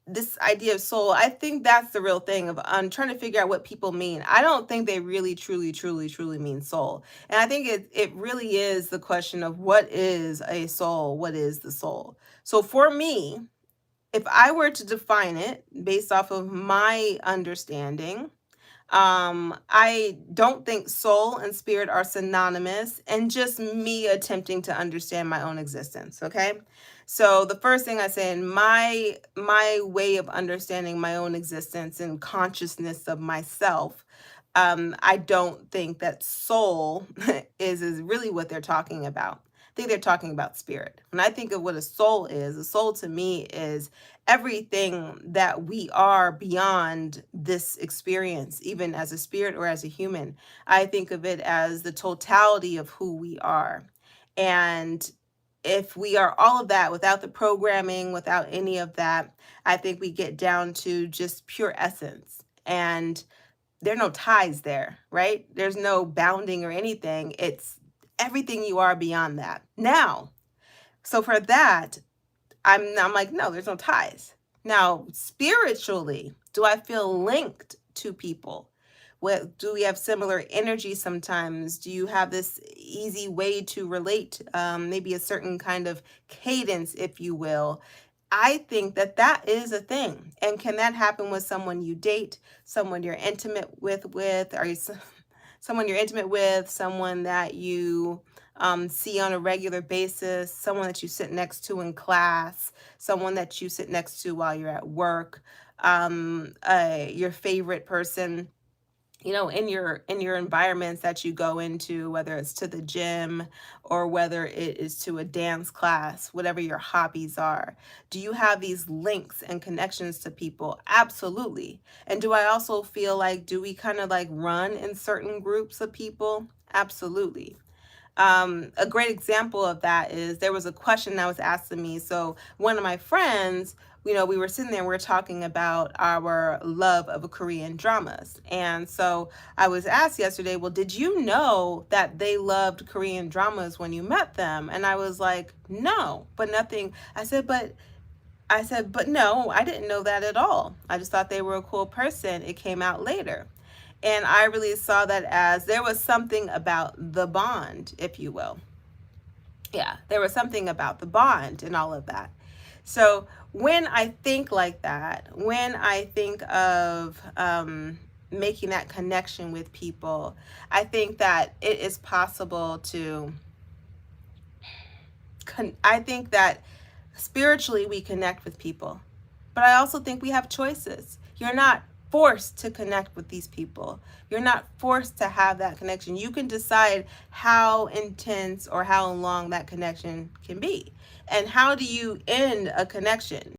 this idea of soul, I think that's the real thing of trying to figure out what people mean. I don't think they really, truly, truly, truly mean soul. And I think it really is the question of what is a soul? What is the soul? So for me, if I were to define it based off of my understanding, I don't think soul and spirit are synonymous, and just me attempting to understand my own existence. Okay. So the first thing I say in my way of understanding my own existence and consciousness of myself, I don't think that soul is really what they're talking about. I think they're talking about spirit. When I think of what a soul to me is everything that we are beyond this experience, even as a spirit or as a human. I think of it as the totality of who we are. And if we are all of that without the programming, without any of that, I think we get down to just pure essence. And there are no ties there, right? There's no bounding or anything. It's everything you are beyond that. Now, so for that, I'm like, no, there's no ties. Now, spiritually, do I feel linked to people? What do we have similar energy sometimes? Do you have this easy way to relate, maybe a certain kind of cadence, if you will? I think that that is a thing. And can that happen with someone you date, someone you're intimate with, are you someone you're intimate with, someone that you see on a regular basis, someone that you sit next to in class, someone that you sit next to while you're at work, your favorite person, in your environments that you go into, whether it's to the gym or whether it is to a dance class, whatever your hobbies are. Do you have these links and connections to people? Absolutely. And do I also feel like, do we kind of like run in certain groups of people? Absolutely. A great example of that is there was a question that was asked to me. So one of my friends, we were sitting there and we were talking about our love of Korean dramas. And so I was asked yesterday, well, did you know that they loved Korean dramas when you met them? And I was like, no, but nothing. I said, but no, I didn't know that at all. I just thought they were a cool person. It came out later. And I really saw that as there was something about the bond, if you will. Yeah, there was something about the bond and all of that. So when I think like that, when I think of making that connection with people, I think that it is possible to, I think that spiritually we connect with people, but I also think we have choices. You're not forced to connect with these people. You're not forced to have that connection. You can decide how intense or how long that connection can be. And how do you end a connection?